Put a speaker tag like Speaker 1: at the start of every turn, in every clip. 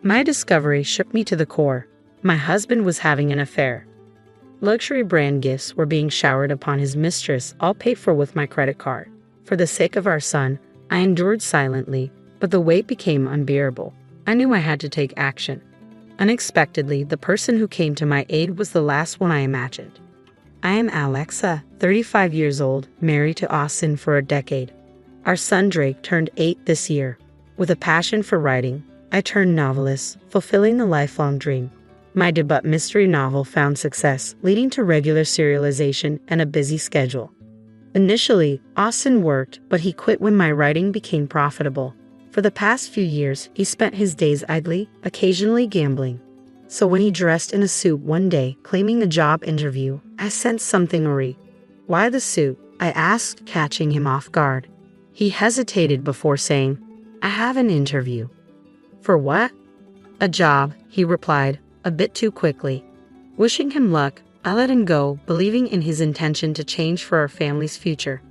Speaker 1: My discovery shook me to the core. My husband was having an affair. Luxury brand gifts were being showered upon his mistress, all paid for with my credit card. For the sake of our son, I endured silently, but the weight became unbearable. I knew I had to take action. Unexpectedly, the person who came to my aid was the last one I imagined. I am Alexa, 35 years old, married to Austin for a decade. Our son Drake turned 8 this year. With a passion for writing, I turned novelist, fulfilling the lifelong dream. My debut mystery novel found success, leading to regular serialization and a busy schedule. Initially, Austin worked, but he quit when my writing became profitable. For the past few years, he spent his days idly, occasionally gambling. So when he dressed in a suit one day, claiming a job interview, I sensed something awry. "Why the suit?" I asked, catching him off guard. He hesitated before saying, "I have an interview." "For what?" "A job," he replied, a bit too quickly. Wishing him luck, I let him go, believing in his intention to change for our family's future.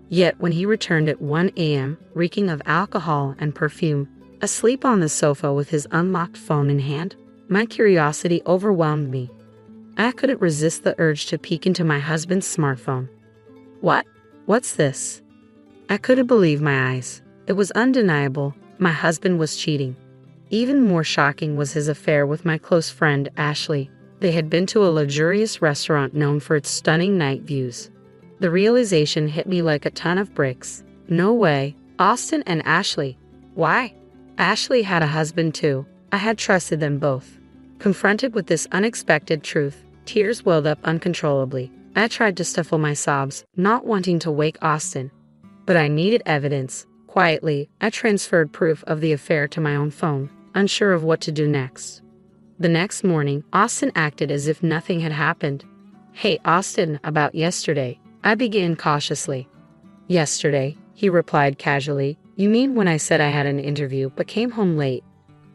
Speaker 1: Yet when he returned at 1 a.m., reeking of alcohol and perfume, asleep on the sofa with his unlocked phone in hand, my curiosity overwhelmed me. I couldn't resist the urge to peek into my husband's smartphone. What's this?" I couldn't believe my eyes. It was undeniable. My husband was cheating. Even more shocking was his affair with my close friend, Ashley. They had been to a luxurious restaurant known for its stunning night views. The realization hit me like a ton of bricks. No way. Austin and Ashley. Why? Ashley had a husband too. I had trusted them both. Confronted with this unexpected truth, tears welled up uncontrollably. I tried to stifle my sobs, not wanting to wake Austin. But I needed evidence. Quietly, I transferred proof of the affair to my own phone, unsure of what to do next. The next morning, Austin acted as if nothing had happened. "Hey, Austin, about yesterday," I began cautiously. "Yesterday," he replied casually. "You mean when I said I had an interview but came home late?"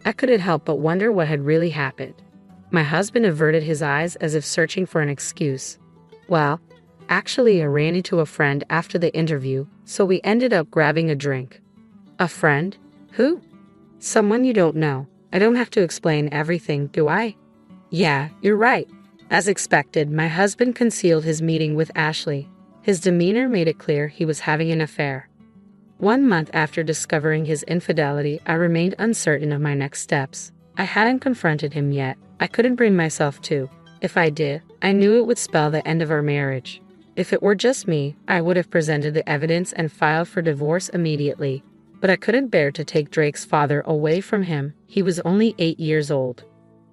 Speaker 1: I couldn't help but wonder what had really happened. My husband averted his eyes as if searching for an excuse. "Well, actually, I ran into a friend after the interview, so we ended up grabbing a drink." "A friend? Who?" "Someone you don't know. I don't have to explain everything, do I?" "Yeah, you're right." As expected, my husband concealed his meeting with Ashley. His demeanor made it clear he was having an affair. 1 month after discovering his infidelity, I remained uncertain of my next steps. I hadn't confronted him yet. I couldn't bring myself to. If I did, I knew it would spell the end of our marriage. If it were just me, I would have presented the evidence and filed for divorce immediately. But I couldn't bear to take Drake's father away from him. He was only 8 years old.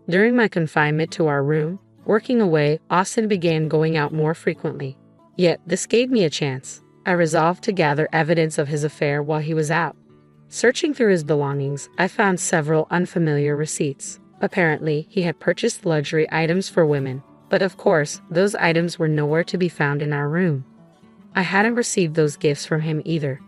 Speaker 1: During my confinement to our room, working away, Austin began going out more frequently. Yet this gave me a chance. I resolved to gather evidence of his affair while he was out. Searching through his belongings, I found several unfamiliar receipts. Apparently, he had purchased luxury items for women. But of course, those items were nowhere to be found in our room. I hadn't received those gifts from him either.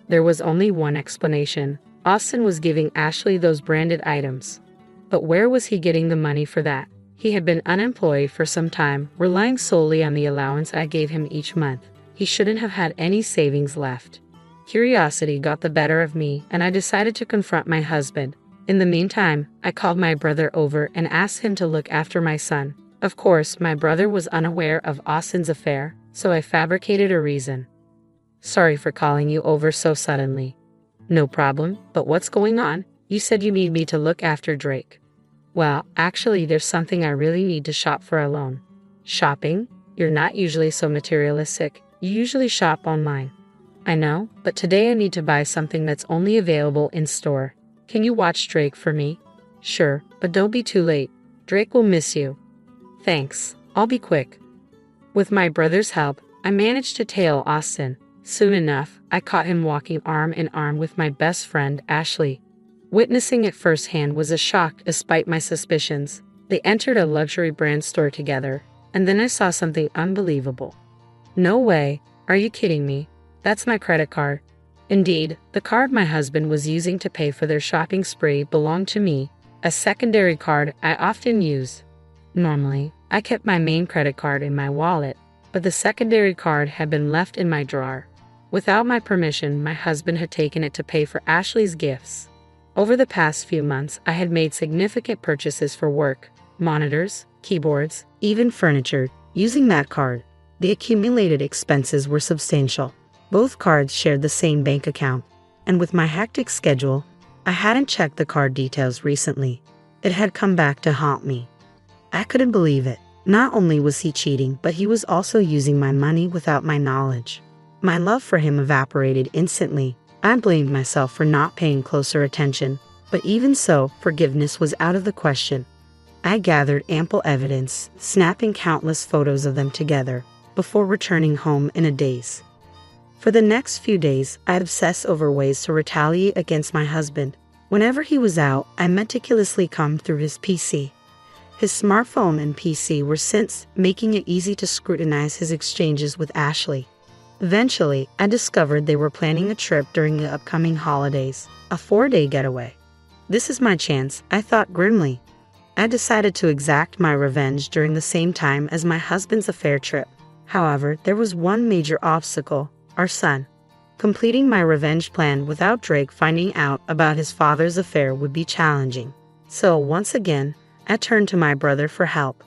Speaker 1: There was only one explanation. Austin was giving Ashley those branded items. But where was he getting the money for that? He had been unemployed for some time, relying solely on the allowance I gave him each month. He shouldn't have had any savings left. Curiosity got the better of me, and I decided to confront my husband. In the meantime, I called my brother over and asked him to look after my son. Of course, my brother was unaware of Austin's affair, so I fabricated a reason. "Sorry for calling you over so suddenly." "No problem, but what's going on? You said you need me to look after Drake." "Well, actually, there's something I really need to shop for alone." "Shopping? You're not usually so materialistic. You usually shop online." "I know, but today I need to buy something that's only available in store. Can you watch Drake for me?" "Sure, but don't be too late. Drake will miss you." "Thanks, I'll be quick." With my brother's help, I managed to tail Austin. Soon enough, I caught him walking arm in arm with my best friend, Ashley. Witnessing it firsthand was a shock despite my suspicions. They entered a luxury brand store together, and then I saw something unbelievable. "No way, are you kidding me? That's my credit card." Indeed, the card my husband was using to pay for their shopping spree belonged to me, a secondary card I often use. Normally, I kept my main credit card in my wallet, but the secondary card had been left in my drawer. Without my permission, my husband had taken it to pay for Ashley's gifts. Over the past few months, I had made significant purchases for work, monitors, keyboards, even furniture, using that card. The accumulated expenses were substantial. Both cards shared the same bank account, and with my hectic schedule, I hadn't checked the card details recently. It had come back to haunt me. I couldn't believe it. Not only was he cheating, but he was also using my money without my knowledge. My love for him evaporated instantly. I blamed myself for not paying closer attention, but even so, forgiveness was out of the question. I gathered ample evidence, snapping countless photos of them together, before returning home in a daze. For the next few days, I obsessed over ways to retaliate against my husband. Whenever he was out, I meticulously combed through his PC. His smartphone and PC were since making it easy to scrutinize his exchanges with Ashley. Eventually, I discovered they were planning a trip during the upcoming holidays, a 4-day getaway. This is my chance, I thought grimly. I decided to exact my revenge during the same time as my husband's affair trip. However, there was one major obstacle, our son. Completing my revenge plan without Drake finding out about his father's affair would be challenging. So once again, I turned to my brother for help.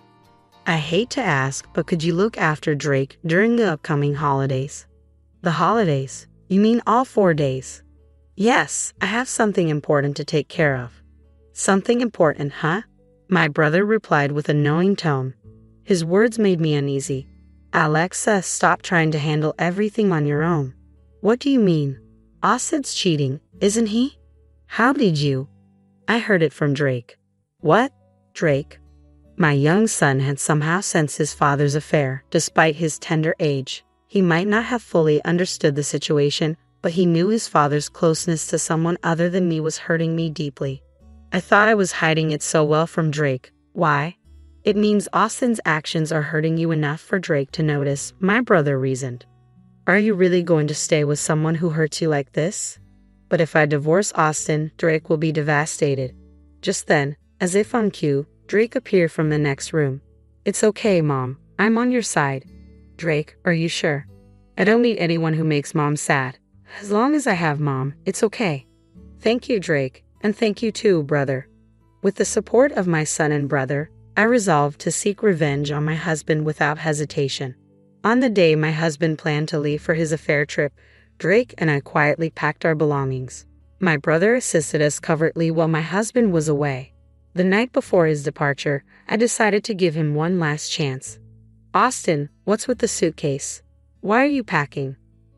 Speaker 1: I hate to ask, but could you look after Drake during the upcoming holidays? The holidays? You mean all 4 days? Yes, I have something important to take care of. Something important, huh? My brother replied with a knowing tone. His words made me uneasy. Alexa, stop trying to handle everything on your own. What do you mean? Austin's cheating, isn't he? How did you? I heard it from Drake. What? Drake? My young son had somehow sensed his father's affair, despite his tender age. He might not have fully understood the situation, but he knew his father's closeness to someone other than me was hurting me deeply. I thought I was hiding it so well from Drake. Why? It means Austin's actions are hurting you enough for Drake to notice, my brother reasoned. Are you really going to stay with someone who hurts you like this? But if I divorce Austin, Drake will be devastated. Just then, as if on cue, Drake appeared from the next room. It's okay, Mom. I'm on your side. Drake, are you sure? I don't need anyone who makes Mom sad. As long as I have Mom, it's okay. Thank you, Drake, and thank you too, brother. With the support of my son and brother, I resolved to seek revenge on my husband without hesitation. On the day my husband planned to leave for his affair trip, Drake and I quietly packed our belongings. My brother assisted us covertly while my husband was away. The night before his departure, I decided to give him one last chance. Austin, what's with the suitcase? Why are you packing?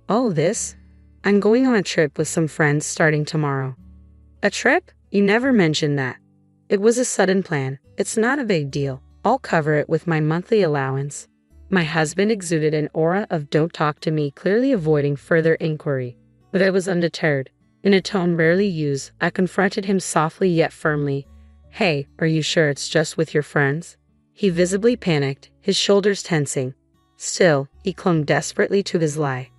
Speaker 1: Oh, this? I'm going on a trip with some friends starting tomorrow. A trip? You never mentioned that. It was a sudden plan. It's not a big deal. I'll cover it with my monthly allowance. My husband exuded an aura of don't talk to me, clearly avoiding further inquiry. But I was undeterred. In a tone rarely used, I confronted him softly yet firmly. Hey, are you sure it's just with your friends? He visibly panicked, his shoulders tensing. Still, he clung desperately to his lie.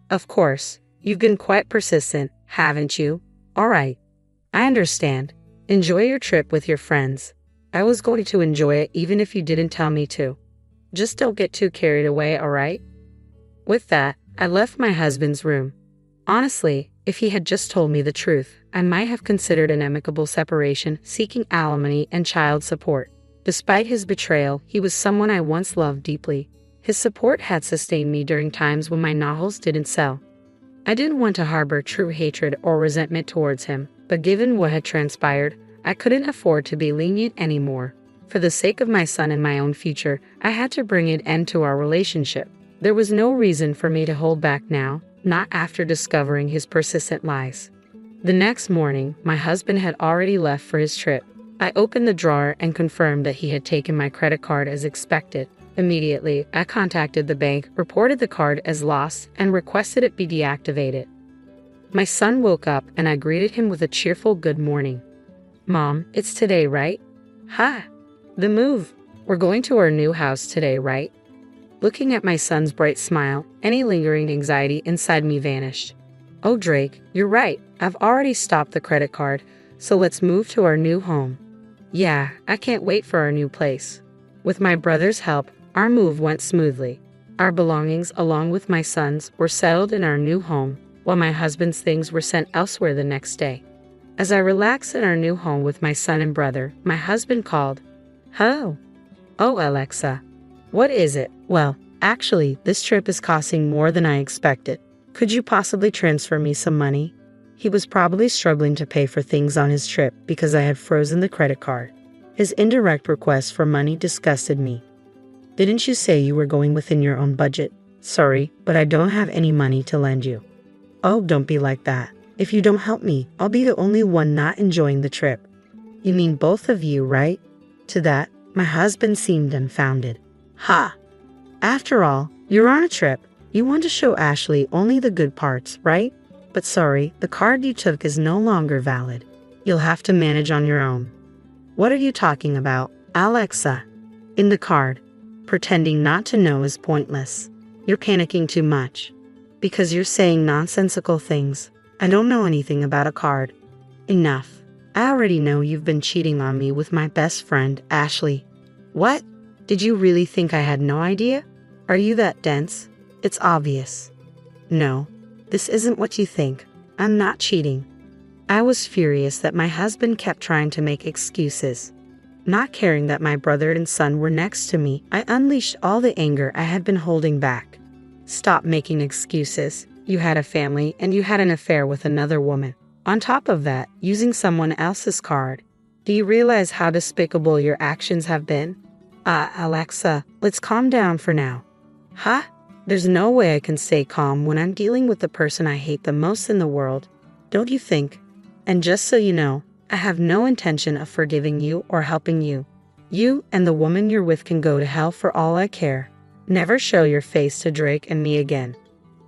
Speaker 1: Of course, you've been quite persistent, haven't you? All right. I understand. Enjoy your trip with your friends. I was going to enjoy it even if you didn't tell me to. Just don't get too carried away, all right? With that, I left my husband's room. Honestly, if he had just told me the truth, I might have considered an amicable separation, seeking alimony and child support. Despite his betrayal, he was someone I once loved deeply. His support had sustained me during times when my novels didn't sell. I didn't want to harbor true hatred or resentment towards him, but given what had transpired, I couldn't afford to be lenient anymore. For the sake of my son and my own future, I had to bring an end to our relationship. There was no reason for me to hold back now, not after discovering his persistent lies. The next morning, my husband had already left for his trip. I opened the drawer and confirmed that he had taken my credit card as expected. Immediately, I contacted the bank, reported the card as lost, and requested it be deactivated. My son woke up and I greeted him with a cheerful good morning. Mom, it's today, right? Hi. The move. We're going to our new house today, right? Looking at my son's bright smile, any lingering anxiety inside me vanished. Oh, Drake, you're right. I've already stopped the credit card, so let's move to our new home. Yeah, I can't wait for our new place. With my brother's help, our move went smoothly. Our belongings, along with my son's, were settled in our new home, while my husband's things were sent elsewhere the next day. As I relaxed in our new home with my son and brother, my husband called. Hello. Oh, Alexa. What is it? Well, actually, this trip is costing more than I expected. Could you possibly transfer me some money? He was probably struggling to pay for things on his trip because I had frozen the credit card. His indirect request for money disgusted me. Didn't you say you were going within your own budget? Sorry, but I don't have any money to lend you. Oh, don't be like that. If you don't help me, I'll be the only one not enjoying the trip. You mean both of you, right? To that, my husband seemed dumbfounded. Ha! After all, you're on a trip. You want to show Ashley only the good parts, right? But sorry, the card you took is no longer valid. You'll have to manage on your own. What are you talking about, Alexa? In the card. Pretending not to know is pointless. You're panicking too much. Because you're saying nonsensical things. I don't know anything about a card. Enough. I already know you've been cheating on me with my best friend, Ashley. What? Did you really think I had no idea? Are you that dense? It's obvious. No, this isn't what you think. I'm not cheating. I was furious that my husband kept trying to make excuses. Not caring that my brother and son were next to me, I unleashed all the anger I had been holding back. Stop making excuses. You had a family and you had an affair with another woman. On top of that, using someone else's card. Do you realize how despicable your actions have been? Alexa, let's calm down for now. Huh? There's no way I can stay calm when I'm dealing with the person I hate the most in the world, don't you think? And just so you know, I have no intention of forgiving you or helping you. You and the woman you're with can go to hell for all I care. Never show your face to Drake and me again.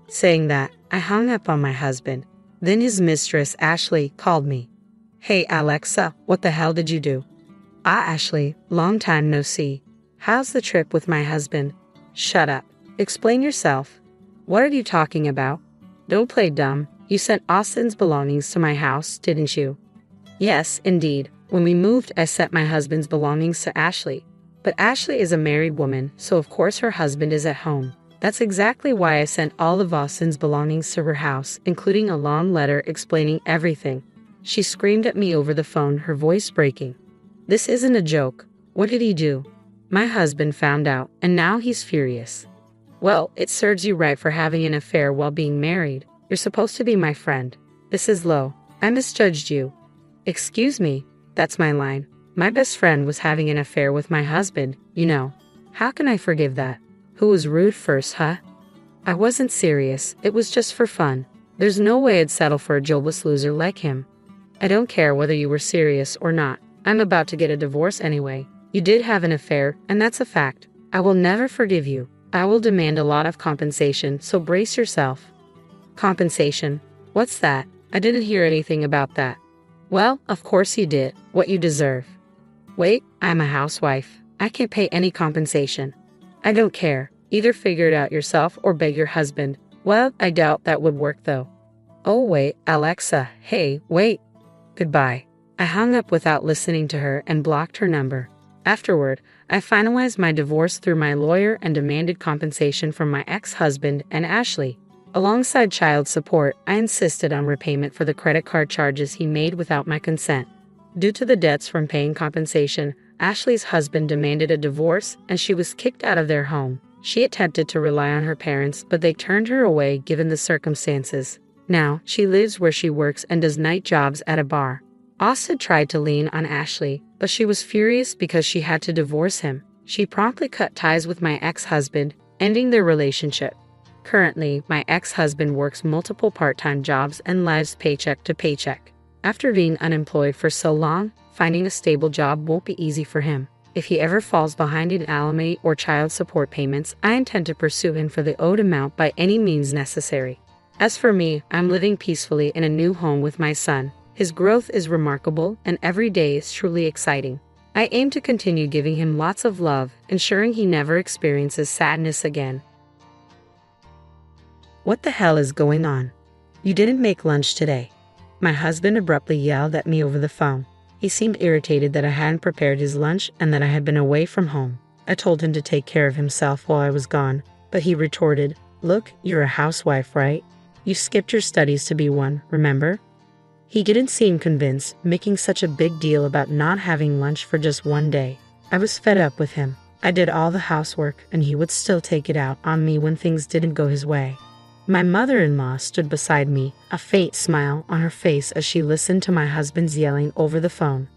Speaker 1: Saying that, I hung up on my husband. Then his mistress, Ashley, called me. Hey, Alexa, what the hell did you do? Ashley, long time no see. How's the trip with my husband? Shut up. Explain yourself. What are you talking about? Don't play dumb. You sent Austin's belongings to my house, didn't you? Yes, indeed. When we moved, I sent my husband's belongings to Ashley. But Ashley is a married woman, so of course her husband is at home. That's exactly why I sent all of Austin's belongings to her house, including a long letter explaining everything. She screamed at me over the phone, her voice breaking. This isn't a joke. What did he do? My husband found out, and now he's furious. Well, it serves you right for having an affair while being married. You're supposed to be my friend. This is low. I misjudged you. Excuse me, that's my line. My best friend was having an affair with my husband, you know. How can I forgive that? Who was rude first, huh? I wasn't serious. It was just for fun. There's no way I'd settle for a jobless loser like him. I don't care whether you were serious or not. I'm about to get a divorce anyway. You did have an affair, and that's a fact. I will never forgive you. I will demand a lot of compensation, so brace yourself. Compensation? What's that? I didn't hear anything about that. Well, of course you did. What you deserve. Wait, I'm a housewife. I can't pay any compensation. I don't care. Either figure it out yourself or beg your husband. Well, I doubt that would work though. Oh wait, Alexa, hey, wait. Goodbye. I hung up without listening to her and blocked her number. Afterward, I finalized my divorce through my lawyer and demanded compensation from my ex-husband and Ashley. Alongside child support, I insisted on repayment for the credit card charges he made without my consent. Due to the debts from paying compensation, Ashley's husband demanded a divorce and she was kicked out of their home. She attempted to rely on her parents, but they turned her away given the circumstances. Now, she lives where she works and does night jobs at a bar. Austin tried to lean on Ashley, but she was furious because she had to divorce him. She promptly cut ties with my ex-husband, ending their relationship. Currently, my ex-husband works multiple part-time jobs and lives paycheck to paycheck. After being unemployed for so long, finding a stable job won't be easy for him. If he ever falls behind in alimony or child support payments, I intend to pursue him for the owed amount by any means necessary. As for me, I'm living peacefully in a new home with my son. His growth is remarkable, and every day is truly exciting. I aim to continue giving him lots of love, ensuring he never experiences sadness again. What the hell is going on? You didn't make lunch today. My husband abruptly yelled at me over the phone. He seemed irritated that I hadn't prepared his lunch and that I had been away from home. I told him to take care of himself while I was gone, but he retorted, "Look, you're a housewife, right? You skipped your studies to be one, remember?" He didn't seem convinced, making such a big deal about not having lunch for just one day. I was fed up with him. I did all the housework, and he would still take it out on me when things didn't go his way. My mother-in-law stood beside me, a faint smile on her face as she listened to my husband's yelling over the phone.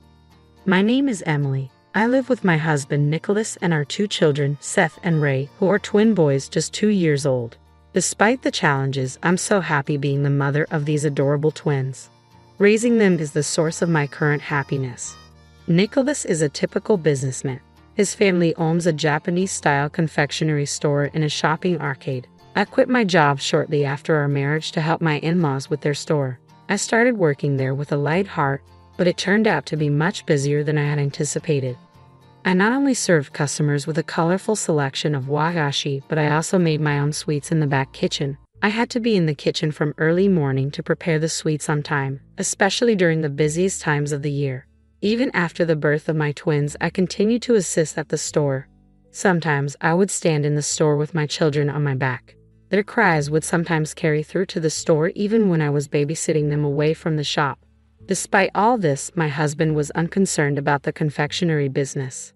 Speaker 1: My name is Emily. I live with my husband Nicholas and our 2 children, Seth and Ray, who are twin boys just 2 years old. Despite the challenges, I'm so happy being the mother of these adorable twins. Raising them is the source of my current happiness. Nicholas is a typical businessman. His family owns a Japanese-style confectionery store in a shopping arcade. I quit my job shortly after our marriage to help my in-laws with their store. I started working there with a light heart, but it turned out to be much busier than I had anticipated. I not only served customers with a colorful selection of wagashi, but I also made my own sweets in the back kitchen. I had to be in the kitchen from early morning to prepare the sweets on time, especially during the busiest times of the year. Even after the birth of my twins, I continued to assist at the store. Sometimes I would stand in the store with my children on my back. Their cries would sometimes carry through to the store even when I was babysitting them away from the shop. Despite all this, my husband was unconcerned about the confectionery business.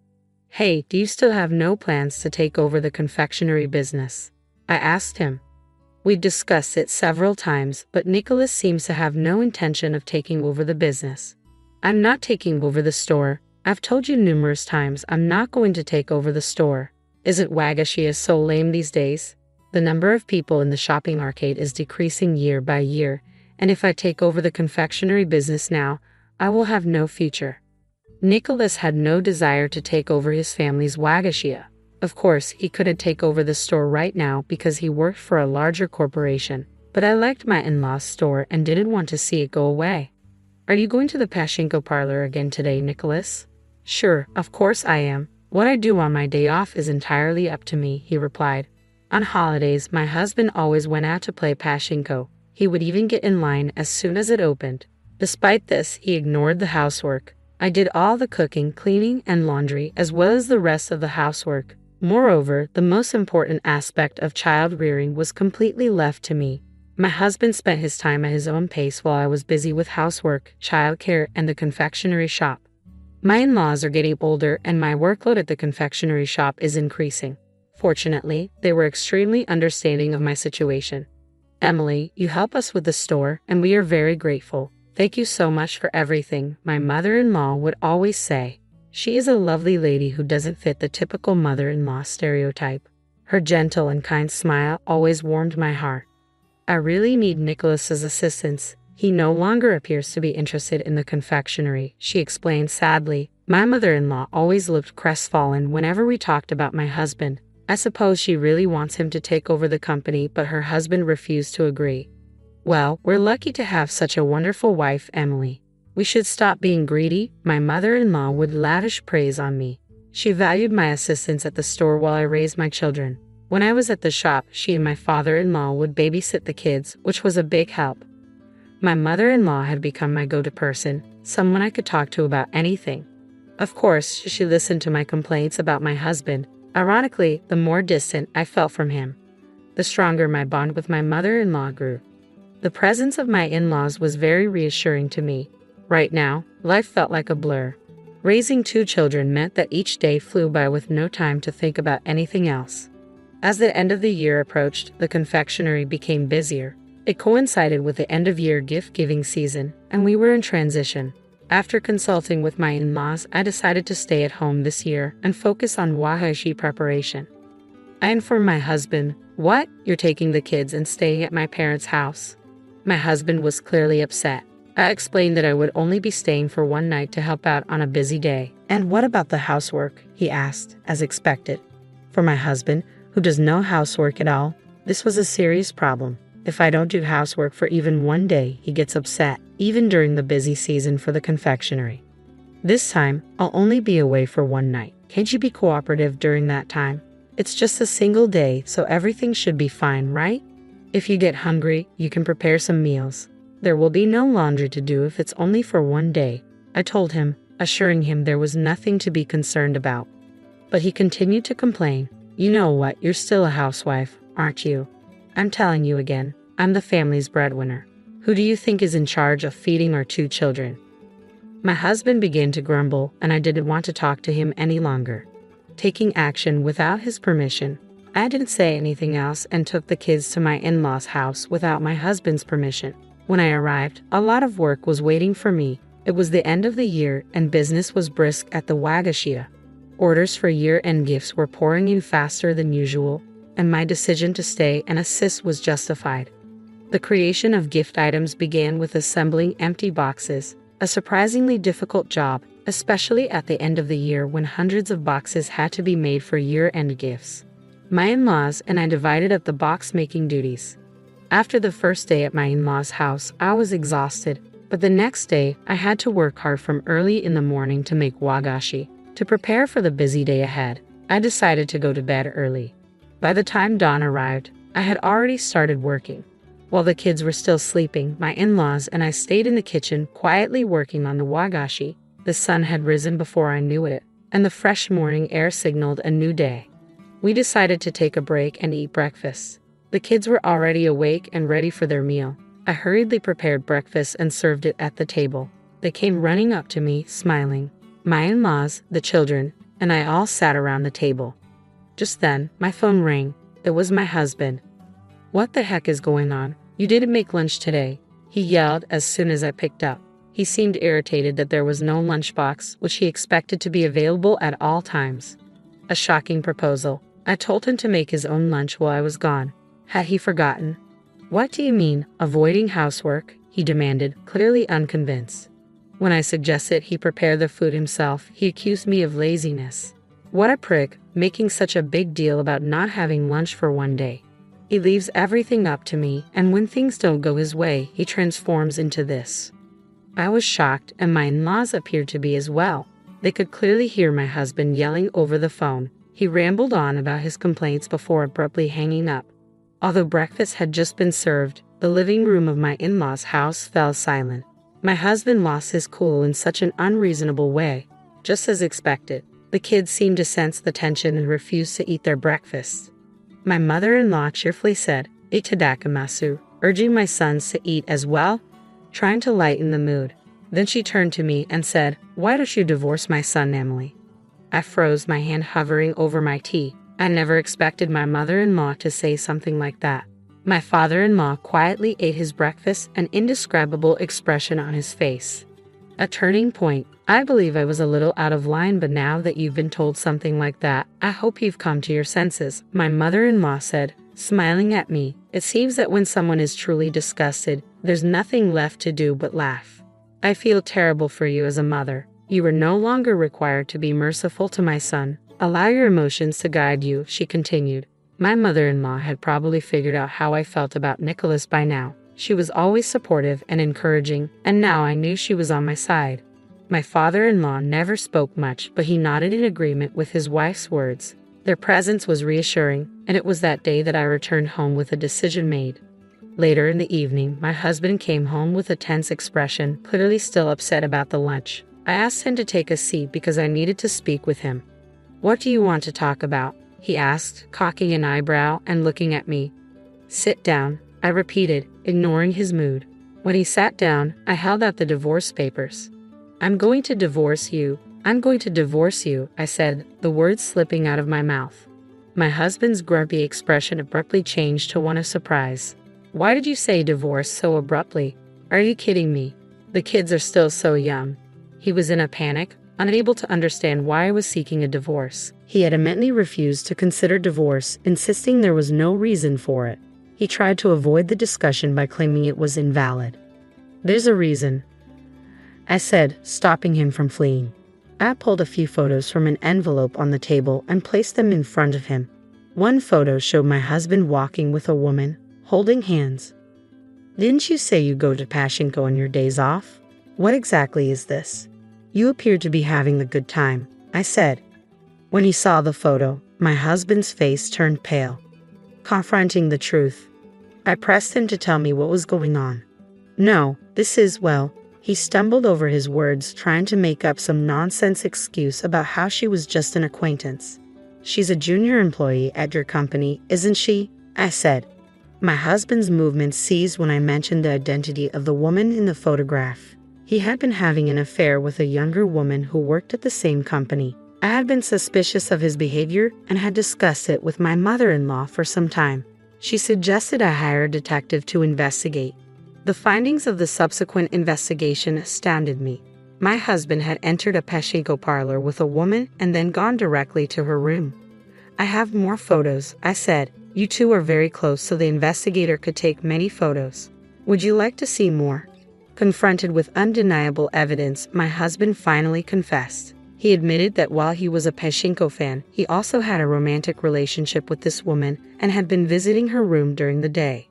Speaker 1: "Hey, do you still have no plans to take over the confectionery business?" I asked him. We discussed it several times, but Nicholas seems to have no intention of taking over the business. "I'm not taking over the store. I've told you numerous times I'm not going to take over the store. Isn't wagashi so lame these days? The number of people in the shopping arcade is decreasing year by year, and if I take over the confectionery business now, I will have no future." Nicholas had no desire to take over his family's wagashia. Of course, he couldn't take over the store right now because he worked for a larger corporation, but I liked my in-laws' store and didn't want to see it go away. "Are you going to the pachinko parlor again today, Nicholas?" "Sure, of course I am. What I do on my day off is entirely up to me," he replied. On holidays, my husband always went out to play pachinko. He would even get in line as soon as it opened. Despite this, he ignored the housework. I did all the cooking, cleaning, and laundry, as well as the rest of the housework. Moreover, the most important aspect of child rearing was completely left to me. My husband spent his time at his own pace while I was busy with housework, childcare, and the confectionery shop. My in-laws are getting older, and my workload at the confectionery shop is increasing. Fortunately, they were extremely understanding of my situation. "Emily, you help us with the store, and we are very grateful. Thank you so much for everything," my mother-in-law would always say. She is a lovely lady who doesn't fit the typical mother-in-law stereotype. Her gentle and kind smile always warmed my heart. "I really need Nicholas's assistance. He no longer appears to be interested in the confectionery," she explained sadly. My mother-in-law always looked crestfallen whenever we talked about my husband. I suppose she really wants him to take over the company, but her husband refused to agree. "Well, we're lucky to have such a wonderful wife, Emily. We should stop being greedy." My mother-in-law would lavish praise on me. She valued my assistance at the store while I raised my children. When I was at the shop, she and my father-in-law would babysit the kids, which was a big help. My mother-in-law had become my go-to person, someone I could talk to about anything. Of course, she listened to my complaints about my husband. Ironically, the more distant I felt from him, the stronger my bond with my mother-in-law grew. The presence of my in-laws was very reassuring to me. Right now, life felt like a blur. Raising 2 children meant that each day flew by with no time to think about anything else. As the end of the year approached, the confectionery became busier. It coincided with the end-of-year gift-giving season, and we were in transition. After consulting with my in-laws, I decided to stay at home this year and focus on wagashi preparation. I informed my husband, "What? You're taking the kids and staying at my parents' house?" My husband was clearly upset. I explained that I would only be staying for one night to help out on a busy day. "And what about the housework?" he asked, as expected. For my husband, who does no housework at all, this was a serious problem. If I don't do housework for even one day, he gets upset, even during the busy season for the confectionery. "This time, I'll only be away for one night. Can't you be cooperative during that time? It's just a single day, so everything should be fine, right? If you get hungry, you can prepare some meals. There will be no laundry to do if it's only for one day," I told him, assuring him there was nothing to be concerned about. But he continued to complain. "You know what, you're still a housewife, aren't you? I'm telling you again, I'm the family's breadwinner. Who do you think is in charge of feeding our 2 children? My husband began to grumble, and I didn't want to talk to him any longer. Taking action without his permission, I didn't say anything else and took the kids to my in-laws' house without my husband's permission. When I arrived, a lot of work was waiting for me. It was the end of the year and business was brisk at the Wagashia. Orders for year-end gifts were pouring in faster than usual, and my decision to stay and assist was justified. The creation of gift items began with assembling empty boxes, a surprisingly difficult job, especially at the end of the year when hundreds of boxes had to be made for year-end gifts. My in-laws and I divided up the box-making duties. After the first day at my in-laws' house, I was exhausted, but the next day I had to work hard from early in the morning to make wagashi. To prepare for the busy day ahead, I decided to go to bed early. By the time dawn arrived, I had already started working. While the kids were still sleeping, my in-laws and I stayed in the kitchen quietly working on the wagashi. The sun had risen before I knew it, and the fresh morning air signaled a new day. We decided to take a break and eat breakfast. The kids were already awake and ready for their meal. I hurriedly prepared breakfast and served it at the table. They came running up to me, smiling. My in-laws, the children, and I all sat around the table. Just then, my phone rang. It was my husband. "What the heck is going on? You didn't make lunch today," he yelled as soon as I picked up. He seemed irritated that there was no lunchbox, which he expected to be available at all times. A shocking proposal. I told him to make his own lunch while I was gone. Had he forgotten? "What do you mean, avoiding housework?" he demanded, clearly unconvinced. When I suggested he prepare the food himself, he accused me of laziness. What a prick, making such a big deal about not having lunch for one day. He leaves everything up to me, and when things don't go his way, he transforms into this. I was shocked, and my in-laws appeared to be as well. They could clearly hear my husband yelling over the phone. He rambled on about his complaints before abruptly hanging up. Although breakfast had just been served, the living room of my in-laws' house fell silent. My husband lost his cool in such an unreasonable way. Just as expected, the kids seemed to sense the tension and refused to eat their breakfast. My mother-in-law cheerfully said, "Itadakamasu," urging my sons to eat as well, trying to lighten the mood. Then she turned to me and said, "Why don't you divorce my son, Emily?" I froze, my hand hovering over my tea. I never expected my mother-in-law to say something like that. My father-in-law quietly ate his breakfast, an indescribable expression on his face. A turning point. I believe I was a little out of line, but now that you've been told something like that, I hope you've come to your senses, my mother-in-law said, smiling at me. It seems that when someone is truly disgusted, there's nothing left to do but laugh. I feel terrible for you as a mother. You are no longer required to be merciful to my son. Allow your emotions to guide you, she continued. My mother-in-law had probably figured out how I felt about Nicholas by now. She was always supportive and encouraging, and now I knew she was on my side. My father-in-law never spoke much, but he nodded in agreement with his wife's words. Their presence was reassuring, and it was that day that I returned home with a decision made. Later in the evening, my husband came home with a tense expression, clearly still upset about the lunch. I asked him to take a seat because I needed to speak with him. "What do you want to talk about?" he asked, cocking an eyebrow and looking at me. "Sit down," I repeated, ignoring his mood. When he sat down, I held out the divorce papers. I'm going to divorce you, I said, the words slipping out of my mouth. My husband's grumpy expression abruptly changed to one of surprise. "Why did you say divorce so abruptly? Are you kidding me? The kids are still so young." He was in a panic, unable to understand why I was seeking a divorce. He adamantly refused to consider divorce, insisting there was no reason for it. He tried to avoid the discussion by claiming it was invalid. "There's a reason," I said, stopping him from fleeing. I pulled a few photos from an envelope on the table and placed them in front of him. One photo showed my husband walking with a woman, holding hands. "Didn't you say you go to Pachinko on your days off? What exactly is this? You appear to be having a good time," I said. When he saw the photo, my husband's face turned pale. Confronting the truth, I pressed him to tell me what was going on. "No, this is, well," he stumbled over his words, trying to make up some nonsense excuse about how she was just an acquaintance. "She's a junior employee at your company, isn't she?" I said. My husband's movements ceased when I mentioned the identity of the woman in the photograph. He had been having an affair with a younger woman who worked at the same company. I had been suspicious of his behavior and had discussed it with my mother-in-law for some time. She suggested I hire a detective to investigate. The findings of the subsequent investigation astounded me. My husband had entered a pachinko parlor with a woman and then gone directly to her room. I have more photos, I said. You two are very close, so the investigator could take many photos. Would you like to see more? Confronted with undeniable evidence, my husband finally confessed. He admitted that while he was a pachinko fan, he also had a romantic relationship with this woman and had been visiting her room during the day.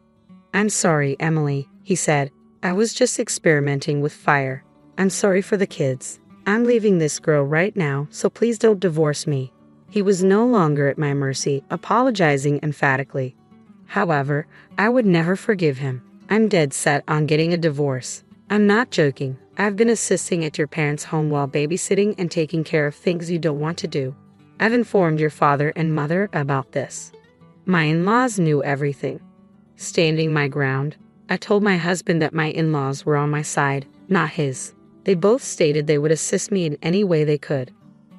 Speaker 1: I'm sorry, Emily, he said. I was just experimenting with fire. I'm sorry for the kids. I'm leaving this girl right now, so please don't divorce me. He was no longer at my mercy, apologizing emphatically. However, I would never forgive him. I'm dead set on getting a divorce. I'm not joking. I've been assisting at your parents' home while babysitting and taking care of things you don't want to do. I've informed your father and mother about this. My in-laws knew everything. Standing my ground, I told my husband that my in-laws were on my side, not his. They both stated they would assist me in any way they could.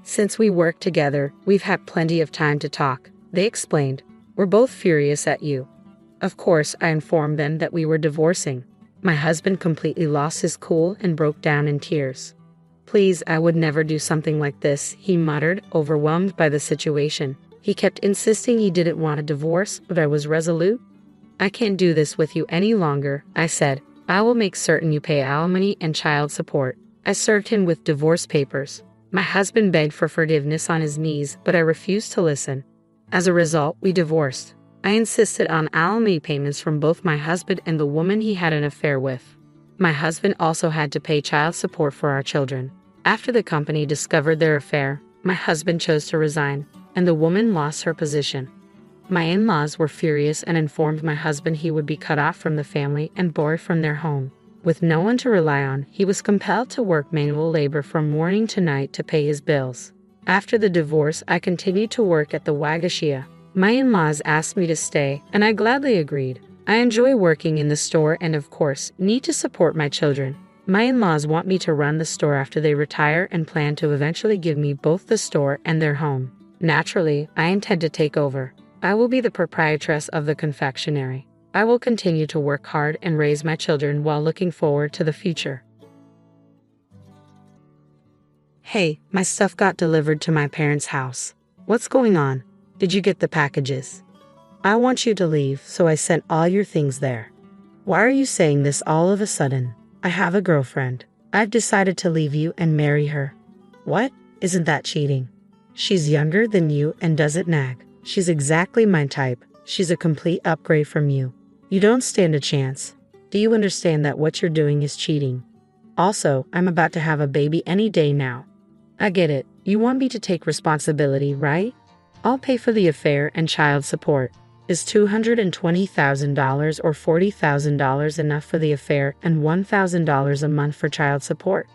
Speaker 1: Since we work together, we've had plenty of time to talk, they explained. We're both furious at you. Of course, I informed them that we were divorcing. My husband completely lost his cool and broke down in tears. Please, I would never do something like this, he muttered, overwhelmed by the situation. He kept insisting he didn't want a divorce, but I was resolute. I can't do this with you any longer, I said. I will make certain you pay alimony and child support. I served him with divorce papers. My husband begged for forgiveness on his knees, but I refused to listen. As a result, we divorced. I insisted on alimony payments from both my husband and the woman he had an affair with. My husband also had to pay child support for our children. After the company discovered their affair, my husband chose to resign, and the woman lost her position. My in-laws were furious and informed my husband he would be cut off from the family and bored from their home. With no one to rely on, he was compelled to work manual labor from morning to night to pay his bills. After the divorce, I continued to work at the Wagashia. My in-laws asked me to stay, and I gladly agreed. I enjoy working in the store and, of course, need to support my children. My in-laws want me to run the store after they retire and plan to eventually give me both the store and their home. Naturally, I intend to take over. I will be the proprietress of the confectionery. I will continue to work hard and raise my children while looking forward to the future. Hey, my stuff got delivered to my parents' house. What's going on? Did you get the packages? I want you to leave, so I sent all your things there. Why are you saying this all of a sudden? I have a girlfriend. I've decided to leave you and marry her. What? Isn't that cheating? She's younger than you and doesn't nag. She's exactly my type. She's a complete upgrade from you. You don't stand a chance. Do you understand that what you're doing is cheating? Also, I'm about to have a baby any day now. I get it. You want me to take responsibility, right? I'll pay for the affair and child support. Is $220,000 or $40,000 enough for the affair and $1,000 a month for child support?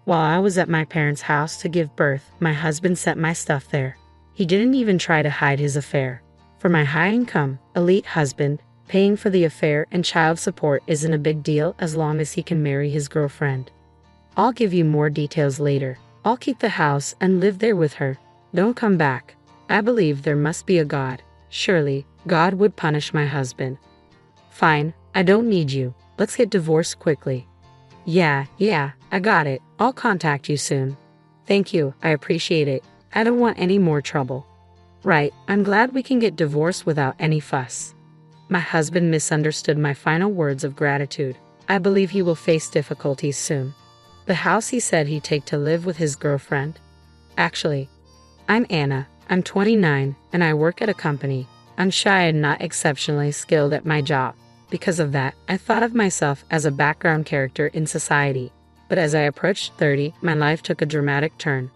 Speaker 1: While I was at my parents' house to give birth, my husband sent my stuff there. He didn't even try to hide his affair. For my high-income, elite husband, paying for the affair and child support isn't a big deal as long as he can marry his girlfriend. I'll give you more details later. I'll keep the house and live there with her. Don't come back. I believe there must be a God. Surely, God would punish my husband. Fine, I don't need you. Let's get divorced quickly. Yeah, I got it. I'll contact you soon. Thank you, I appreciate it. I don't want any more trouble. Right, I'm glad we can get divorced without any fuss. My husband misunderstood my final words of gratitude. I believe he will face difficulties soon. The house he said he'd take to live with his girlfriend. Actually, I'm Anna. I'm 29, and I work at a company. I'm shy and not exceptionally skilled at my job. Because of that, I thought of myself as a background character in society. But as I approached 30, my life took a dramatic turn.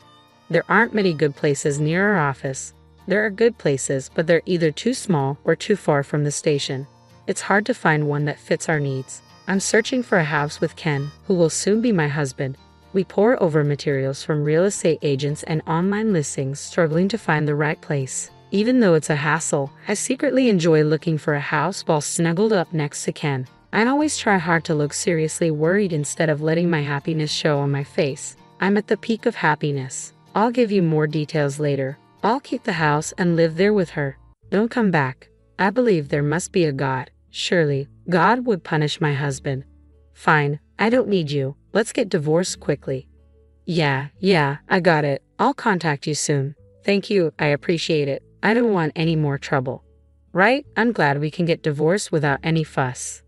Speaker 1: There aren't many good places near our office. There are good places, but they're either too small or too far from the station. It's hard to find one that fits our needs. I'm searching for a house with Ken, who will soon be my husband. We pore over materials from real estate agents and online listings, struggling to find the right place. Even though it's a hassle, I secretly enjoy looking for a house while snuggled up next to Ken. I always try hard to look seriously worried instead of letting my happiness show on my face. I'm at the peak of happiness. I'll give you more details later. I'll keep the house and live there with her. Don't come back. I believe there must be a God. Surely, God would punish my husband. Fine, I don't need you. Let's get divorced quickly. Yeah, I got it. I'll contact you soon. Thank you, I appreciate it. I don't want any more trouble. Right? I'm glad we can get divorced without any fuss.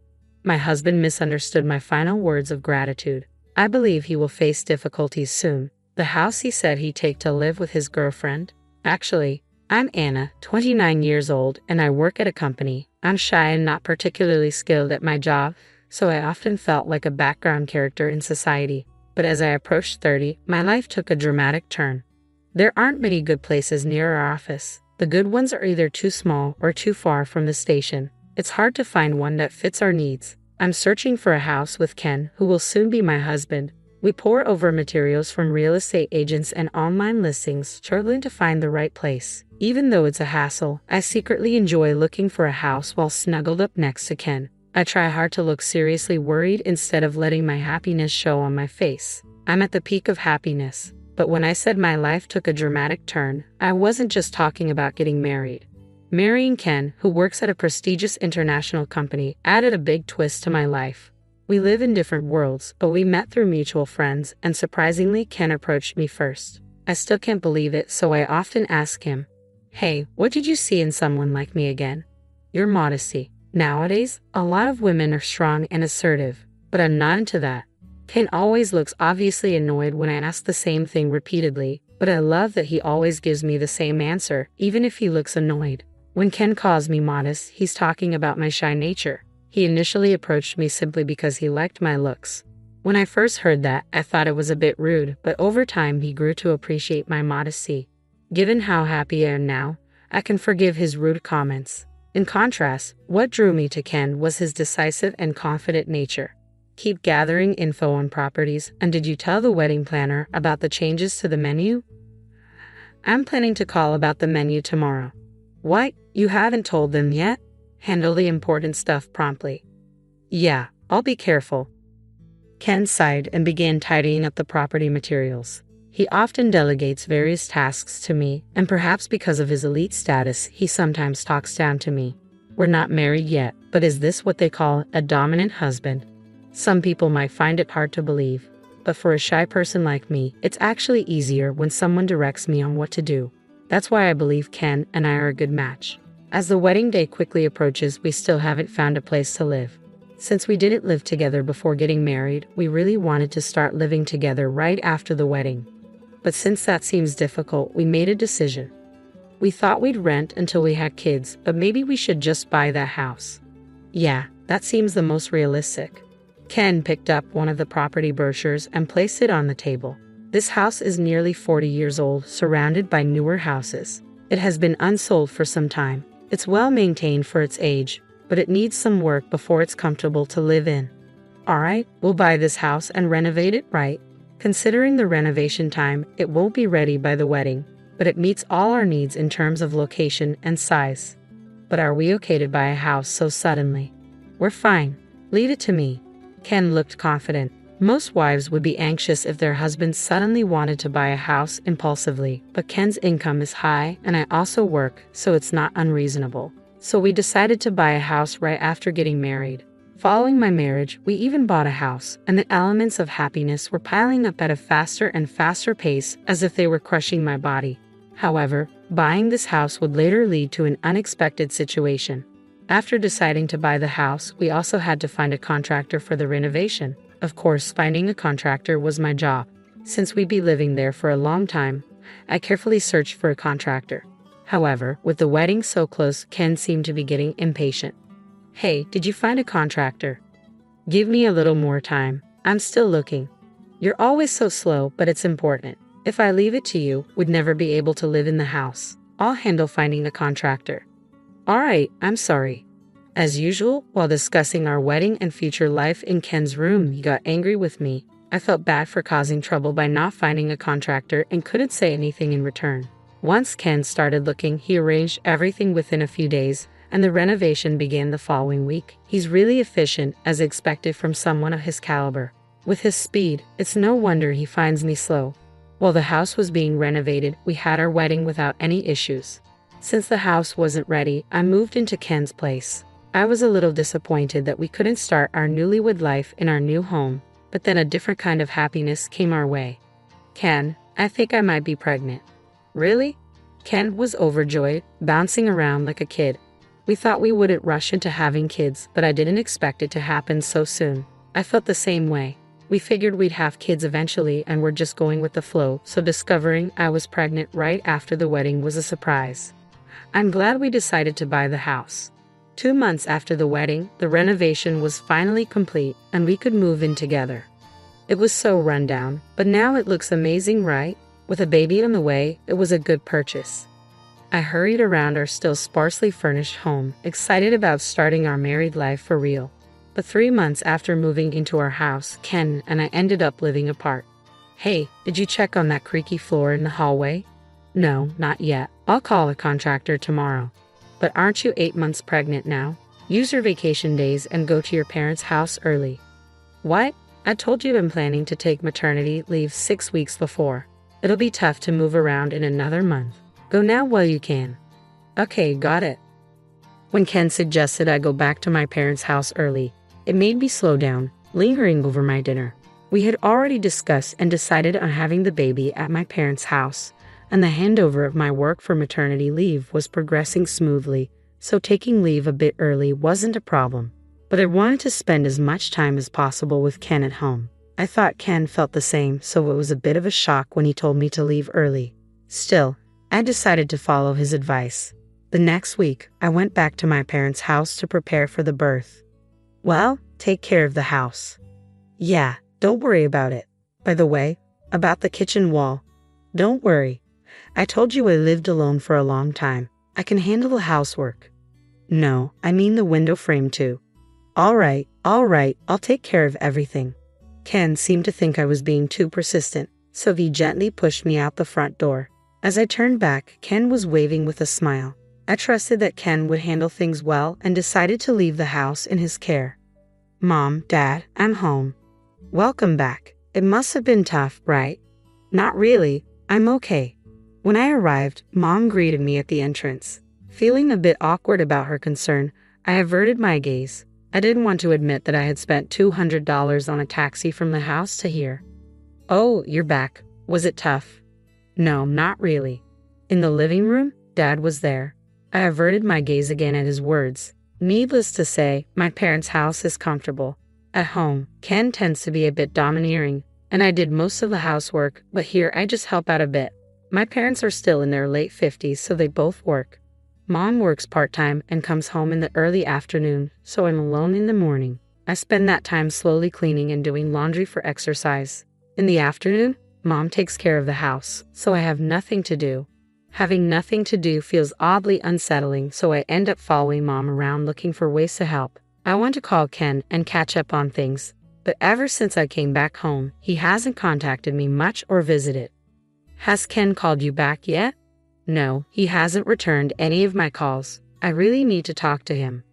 Speaker 1: My husband misunderstood my final words of gratitude. I believe he will face difficulties soon. The house he said he'd take to live with his girlfriend? Actually, I'm Anna, 29 years old, and I work at a company. I'm shy and not particularly skilled at my job, so I often felt like a background character in society. But as I approached 30, my life took a dramatic turn. There aren't many good places near our office. The good ones are either too small or too far from the station. It's hard to find one that fits our needs. I'm searching for a house with Ken, who will soon be my husband. We pore over materials from real estate agents and online listings, struggling to find the right place. Even though it's a hassle, I secretly enjoy looking for a house while snuggled up next to Ken. I try hard to look seriously worried instead of letting my happiness show on my face. I'm at the peak of happiness. But when I said my life took a dramatic turn, I wasn't just talking about getting married. Marrying Ken, who works at a prestigious international company, added a big twist to my life. We live in different worlds, but we met through mutual friends, and surprisingly, Ken approached me first. I still can't believe it, so I often ask him, "Hey, what did you see in someone like me again?" Your modesty. Nowadays, a lot of women are strong and assertive, but I'm not into that. Ken always looks obviously annoyed when I ask the same thing repeatedly, but I love that he always gives me the same answer, even if he looks annoyed. When Ken calls me modest, he's talking about my shy nature. He initially approached me simply because he liked my looks. When I first heard that, I thought it was a bit rude, but over time he grew to appreciate my modesty. Given how happy I am now, I can forgive his rude comments. In contrast, what drew me to Ken was his decisive and confident nature. Keep gathering info on properties, and did you tell the wedding planner about the changes to the menu? I'm planning to call about the menu tomorrow. What? You haven't told them yet? Handle the important stuff promptly. Yeah, I'll be careful. Ken sighed and began tidying up the property materials. He often delegates various tasks to me, and perhaps because of his elite status, he sometimes talks down to me. We're not married yet, but is this what they call a dominant husband? Some people might find it hard to believe, but for a shy person like me, it's actually easier when someone directs me on what to do. That's why I believe Ken and I are a good match. As the wedding day quickly approaches, we still haven't found a place to live. Since we didn't live together before getting married, we really wanted to start living together right after the wedding. But since that seems difficult, we made a decision. We thought we'd rent until we had kids, but maybe we should just buy that house. Yeah, that seems the most realistic. Ken picked up one of the property brochures and placed it on the table. This house is nearly 40 years old, surrounded by newer houses. It has been unsold for some time. It's well maintained for its age, but it needs some work before it's comfortable to live in. Alright, we'll buy this house and renovate it right. Considering the renovation time, it won't be ready by the wedding, but it meets all our needs in terms of location and size. But are we okay to buy a house so suddenly? We're fine. Leave it to me. Ken looked confident. Most wives would be anxious if their husbands suddenly wanted to buy a house impulsively, but Ken's income is high and I also work, so it's not unreasonable. So we decided to buy a house right after getting married. Following my marriage, we even bought a house, and the elements of happiness were piling up at a faster and faster pace as if they were crushing my body. However, buying this house would later lead to an unexpected situation. After deciding to buy the house, we also had to find a contractor for the renovation. Of course, finding a contractor was my job. Since we'd be living there for a long time, I carefully searched for a contractor. However, with the wedding so close, Ken seemed to be getting impatient. Hey, did you find a contractor? Give me a little more time. I'm still looking. You're always so slow, but it's important. If I leave it to you, we'd never be able to live in the house. I'll handle finding a contractor. Alright, I'm sorry. As usual, while discussing our wedding and future life in Ken's room, he got angry with me. I felt bad for causing trouble by not finding a contractor and couldn't say anything in return. Once Ken started looking, he arranged everything within a few days, and the renovation began the following week. He's really efficient, as expected from someone of his caliber. With his speed, it's no wonder he finds me slow. While the house was being renovated, we had our wedding without any issues. Since the house wasn't ready, I moved into Ken's place. I was a little disappointed that we couldn't start our newlywed life in our new home, but then a different kind of happiness came our way. Ken, I think I might be pregnant. Really? Ken was overjoyed, bouncing around like a kid. We thought we wouldn't rush into having kids, but I didn't expect it to happen so soon. I felt the same way. We figured we'd have kids eventually and were just going with the flow, so discovering I was pregnant right after the wedding was a surprise. I'm glad we decided to buy the house. 2 months after the wedding, the renovation was finally complete and we could move in together. It was so run down, but now it looks amazing, right? With a baby on the way, it was a good purchase. I hurried around our still sparsely furnished home, excited about starting our married life for real. But 3 months after moving into our house, Ken and I ended up living apart. Hey, did you check on that creaky floor in the hallway? No, not yet. I'll call a contractor tomorrow. But aren't you 8 months pregnant now? Use your vacation days and go to your parents' house early. What? I told you I'm planning to take maternity leave 6 weeks before. It'll be tough to move around in another month. Go now while you can. Okay, got it. When Ken suggested I go back to my parents' house early, it made me slow down, lingering over my dinner. We had already discussed and decided on having the baby at my parents' house, and the handover of my work for maternity leave was progressing smoothly, so taking leave a bit early wasn't a problem. But I wanted to spend as much time as possible with Ken at home. I thought Ken felt the same, so it was a bit of a shock when he told me to leave early. Still, I decided to follow his advice. The next week, I went back to my parents' house to prepare for the birth. Well, take care of the house. Yeah, don't worry about it. By the way, about the kitchen wall. Don't worry. I told you I lived alone for a long time. I can handle the housework. No, I mean the window frame too. All right, I'll take care of everything. Ken seemed to think I was being too persistent, so he gently pushed me out the front door. As I turned back, Ken was waving with a smile. I trusted that Ken would handle things well and decided to leave the house in his care. Mom, Dad, I'm home. Welcome back. It must have been tough, right? Not really. I'm okay. When I arrived, Mom greeted me at the entrance. Feeling a bit awkward about her concern, I averted my gaze. I didn't want to admit that I had spent $200 on a taxi from the house to here. Oh, you're back. Was it tough? No, not really. In the living room, Dad was there. I averted my gaze again at his words. Needless to say, my parents' house is comfortable. At home, Ken tends to be a bit domineering, and I did most of the housework, but here I just help out a bit. My parents are still in their late 50s, so they both work. Mom works part-time and comes home in the early afternoon, so I'm alone in the morning. I spend that time slowly cleaning and doing laundry for exercise. In the afternoon, Mom takes care of the house, so I have nothing to do. Having nothing to do feels oddly unsettling, so I end up following Mom around looking for ways to help. I want to call Ken and catch up on things, but ever since I came back home, he hasn't contacted me much or visited. Has Ken called you back yet? No, he hasn't returned any of my calls. I really need to talk to him.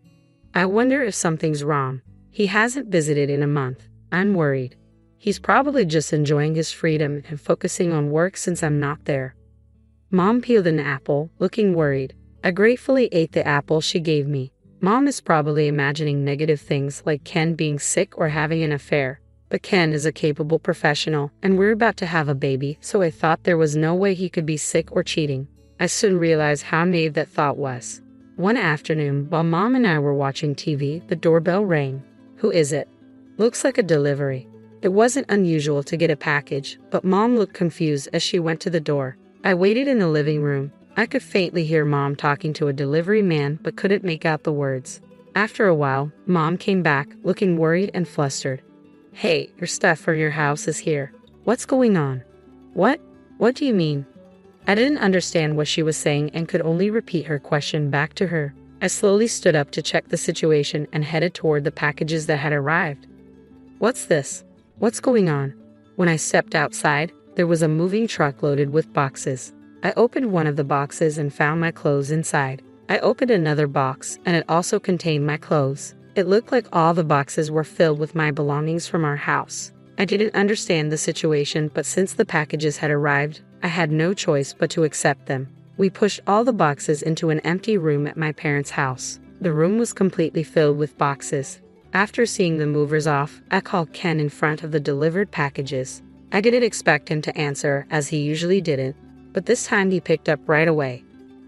Speaker 1: I wonder if something's wrong. He hasn't visited in a month. I'm worried. He's probably just enjoying his freedom and focusing on work since I'm not there. Mom peeled an apple, looking worried. I gratefully ate the apple she gave me. Mom is probably imagining negative things like Ken being sick or having an affair. But Ken is a capable professional, and we're about to have a baby, so I thought there was no way he could be sick or cheating. I soon realized how naive that thought was. One afternoon, while Mom and I were watching TV, the doorbell rang. Who is it? Looks like a delivery. It wasn't unusual to get a package, but Mom looked confused as she went to the door. I waited in the living room. I could faintly hear Mom talking to a delivery man, but couldn't make out the words. After a while, Mom came back, looking worried and flustered. Hey, your stuff from your house is here. What's going on? What? What do you mean? I didn't understand what she was saying and could only repeat her question back to her. I slowly stood up to check the situation and headed toward the packages that had arrived. What's this? What's going on? When I stepped outside, there was a moving truck loaded with boxes. I opened one of the boxes and found my clothes inside. I opened another box, and it also contained my clothes. It looked like all the boxes were filled with my belongings from our house. I didn't understand the situation, but since the packages had arrived, I had no choice but to accept them. We pushed all the boxes into an empty room at my parents' house. The room was completely filled with boxes. After seeing the movers off, I called Ken in front of the delivered packages. I didn't expect him to answer, as he usually didn't, but this time he picked up right away.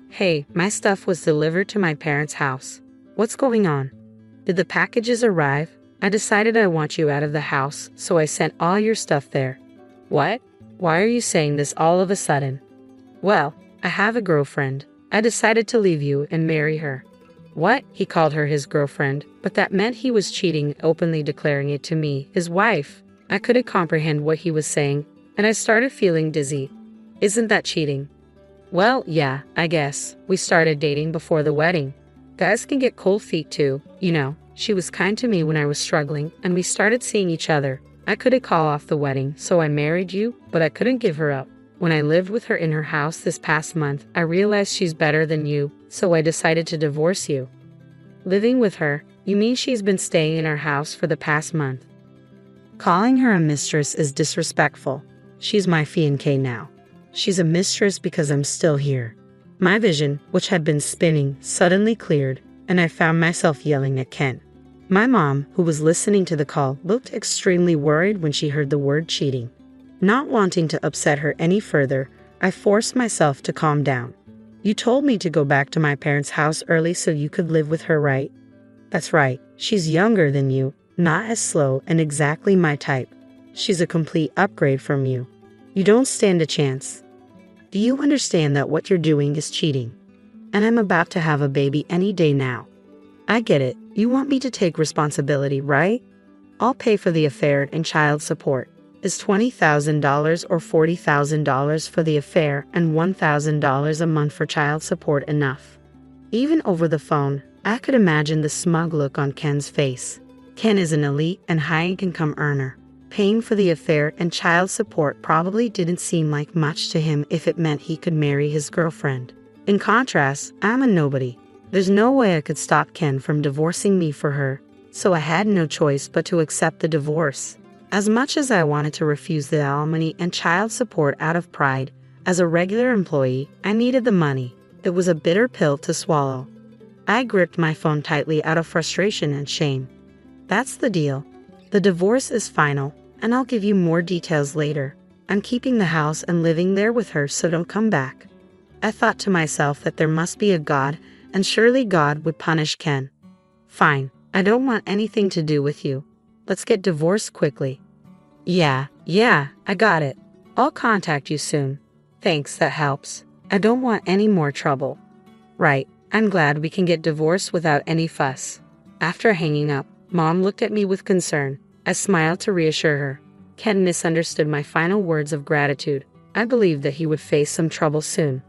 Speaker 1: "Hey, my stuff was delivered to my parents' house. What's going on? Did the packages arrive? I decided I want you out of the house, so I sent all your stuff there." "What? Why are you saying this all of a sudden?" "Well, I have a girlfriend. I decided to leave you and marry her." What? He called her his girlfriend, but that meant he was cheating, openly declaring it to me, his wife. I couldn't comprehend what he was saying, and I started feeling dizzy. Isn't that cheating? Well, yeah, I guess. We started dating before the wedding. Guys can get cold feet too, you know. She was kind to me when I was struggling, and we started seeing each other. I couldn't call off the wedding, so I married you, but I couldn't give her up. When I lived with her in her house this past month, I realized she's better than you, so I decided to divorce you. Living with her? You mean she's been staying in our house for the past month? Calling her a mistress is disrespectful. She's my fiancée now. She's a mistress because I'm still here. My vision, which had been spinning, suddenly cleared, and I found myself yelling at Ken. My mom, who was listening to the call, looked extremely worried when she heard the word cheating. Not wanting to upset her any further, I forced myself to calm down. "You told me to go back to my parents' house early so you could live with her, right?" "That's right. She's younger than you, not as slow, and exactly my type. She's a complete upgrade from you. You don't stand a chance. Do you understand that what you're doing is cheating? And I'm about to have a baby any day now. I get it. You want me to take responsibility, right? I'll pay for the affair and child support. Is $20,000 or $40,000 for the affair and $1,000 a month for child support enough?" Even over the phone, I could imagine the smug look on Ken's face. Ken is an elite and high-income earner. Paying for the affair and child support probably didn't seem like much to him if it meant he could marry his girlfriend. In contrast, I'm a nobody. There's no way I could stop Ken from divorcing me for her, so I had no choice but to accept the divorce. As much as I wanted to refuse the alimony and child support out of pride, as a regular employee, I needed the money. It was a bitter pill to swallow. I gripped my phone tightly out of frustration and shame. "That's the deal. The divorce is final, and I'll give you more details later. I'm keeping the house and living there with her, so don't come back." I thought to myself that there must be a God, and surely God would punish Ken. "Fine, I don't want anything to do with you. Let's get divorced quickly." Yeah, I got it. I'll contact you soon. Thanks, that helps. I don't want any more trouble. Right, I'm glad we can get divorced without any fuss. After hanging up, Mom looked at me with concern. I smiled to reassure her. Ken misunderstood my final words of gratitude. I believed that he would face some trouble soon.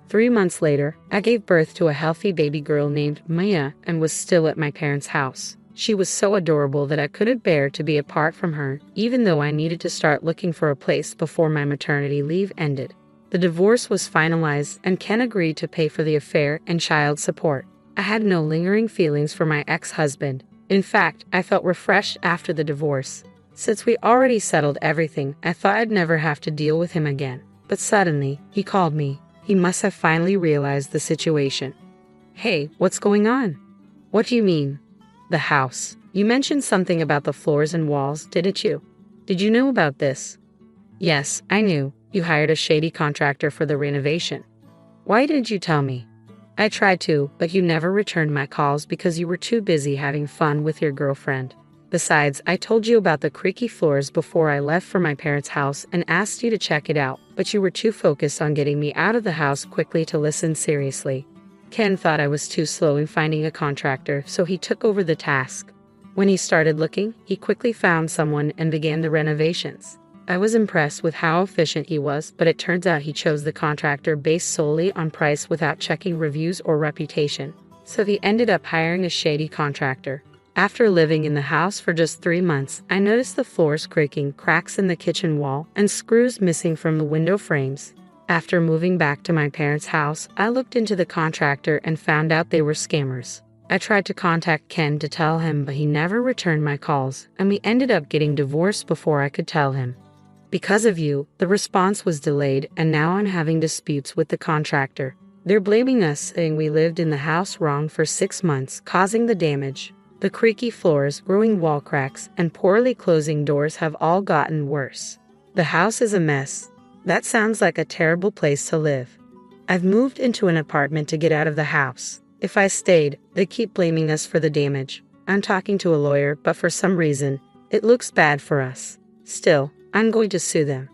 Speaker 1: 3 months later, I gave birth to a healthy baby girl named Maya and was still at my parents' house. She was so adorable that I couldn't bear to be apart from her, even though I needed to start looking for a place before my maternity leave ended. The divorce was finalized, and Ken agreed to pay for the affair and child support. I had no lingering feelings for my ex-husband. In fact, I felt refreshed after the divorce. Since we already settled everything, I thought I'd never have to deal with him again. But suddenly, he called me. He must have finally realized the situation. "Hey, what's going on?" "What do you mean?" "The house. You mentioned something about the floors and walls, didn't you? Did you know about this?" "Yes, I knew. You hired a shady contractor for the renovation." "Why didn't you tell me?" "I tried to, but you never returned my calls because you were too busy having fun with your girlfriend. Besides, I told you about the creaky floors before I left for my parents' house and asked you to check it out, but you were too focused on getting me out of the house quickly to listen seriously." Ken thought I was too slow in finding a contractor, so he took over the task. When he started looking, he quickly found someone and began the renovations. I was impressed with how efficient he was, but it turns out he chose the contractor based solely on price without checking reviews or reputation. So he ended up hiring a shady contractor. After living in the house for just 3 months, I noticed the floors creaking, cracks in the kitchen wall, and screws missing from the window frames. After moving back to my parents' house, I looked into the contractor and found out they were scammers. I tried to contact Ken to tell him, but he never returned my calls, and we ended up getting divorced before I could tell him. Because of you, the response was delayed, and now I'm having disputes with the contractor. They're blaming us, saying we lived in the house wrong for 6 months, causing the damage. The creaky floors, growing wall cracks, and poorly closing doors have all gotten worse. The house is a mess. That sounds like a terrible place to live. I've moved into an apartment to get out of the house. If I stayed, they keep blaming us for the damage. I'm talking to a lawyer, but for some reason, it looks bad for us. Still, I'm going to sue them.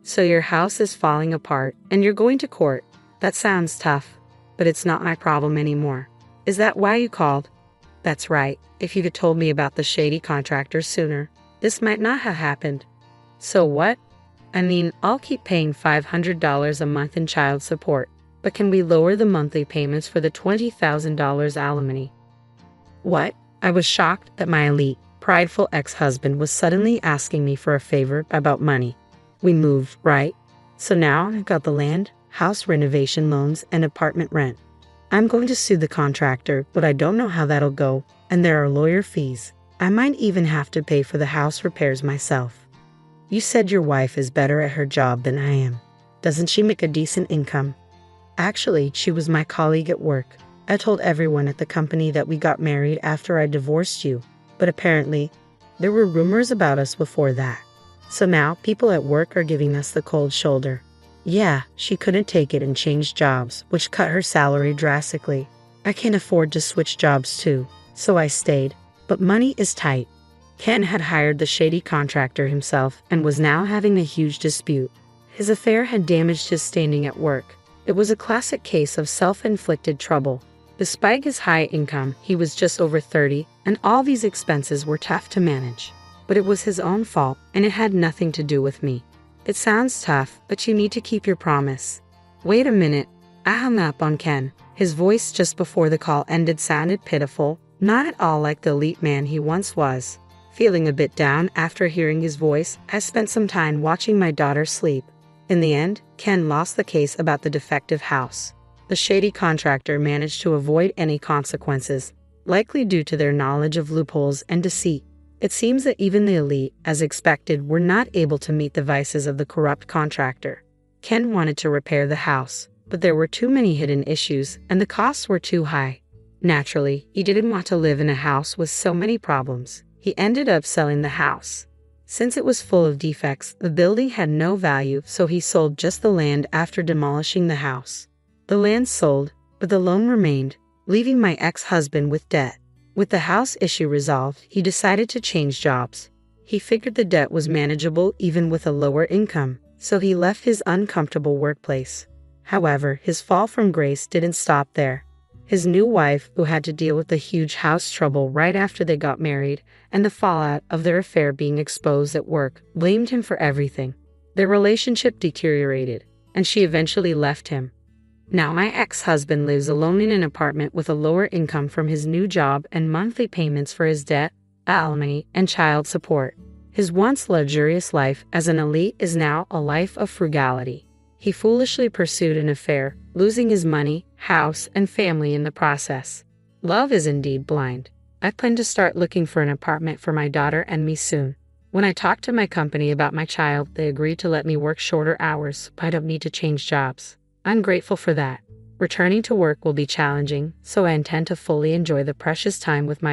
Speaker 1: So your house is falling apart, and you're going to court. That sounds tough, but it's not my problem anymore. Is that why you called? That's right. If you'd told me about the shady contractor sooner, this might not have happened. So what? I mean, I'll keep paying $500 a month in child support, but can we lower the monthly payments for the $20,000 alimony? What? I was shocked that my elite, prideful ex-husband was suddenly asking me for a favor about money. We moved, right? So now I've got the land, house renovation loans, and apartment rent. I'm going to sue the contractor, but I don't know how that'll go, and there are lawyer fees. I might even have to pay for the house repairs myself. You said your wife is better at her job than I am. Doesn't she make a decent income? Actually, she was my colleague at work. I told everyone at the company that we got married after I divorced you, but apparently, there were rumors about us before that. So now, people at work are giving us the cold shoulder. Yeah, she couldn't take it and changed jobs, which cut her salary drastically. I can't afford to switch jobs too, so I stayed. But money is tight. Ken had hired the shady contractor himself and was now having a huge dispute. His affair had damaged his standing at work. It was a classic case of self-inflicted trouble. Despite his high income, he was just over 30, and all these expenses were tough to manage. But it was his own fault, and it had nothing to do with me. It sounds tough, but you need to keep your promise. Wait a minute. I hung up on Ken. His voice just before the call ended sounded pitiful, not at all like the elite man he once was. Feeling a bit down after hearing his voice, I spent some time watching my daughter sleep. In the end, Ken lost the case about the defective house. The shady contractor managed to avoid any consequences, likely due to their knowledge of loopholes and deceit. It seems that even the elite, as expected, were not able to meet the vices of the corrupt contractor. Ken wanted to repair the house, but there were too many hidden issues, and the costs were too high. Naturally, he didn't want to live in a house with so many problems. He ended up selling the house. Since it was full of defects, the building had no value, so he sold just the land after demolishing the house. The land sold, but the loan remained, leaving my ex-husband with debt. With the house issue resolved, he decided to change jobs. He figured the debt was manageable even with a lower income, so he left his uncomfortable workplace. However, his fall from grace didn't stop there. His new wife, who had to deal with the huge house trouble right after they got married, and the fallout of their affair being exposed at work, blamed him for everything. Their relationship deteriorated, and she eventually left him. Now my ex-husband lives alone in an apartment with a lower income from his new job and monthly payments for his debt, alimony, and child support. His once luxurious life as an elite is now a life of frugality. He foolishly pursued an affair, losing his money, house, and family in the process. Love is indeed blind. I plan to start looking for an apartment for my daughter and me soon. When I talked to my company about my child, they agreed to let me work shorter hours, but I don't need to change jobs. I'm grateful for that. Returning to work will be challenging, so I intend to fully enjoy the precious time with my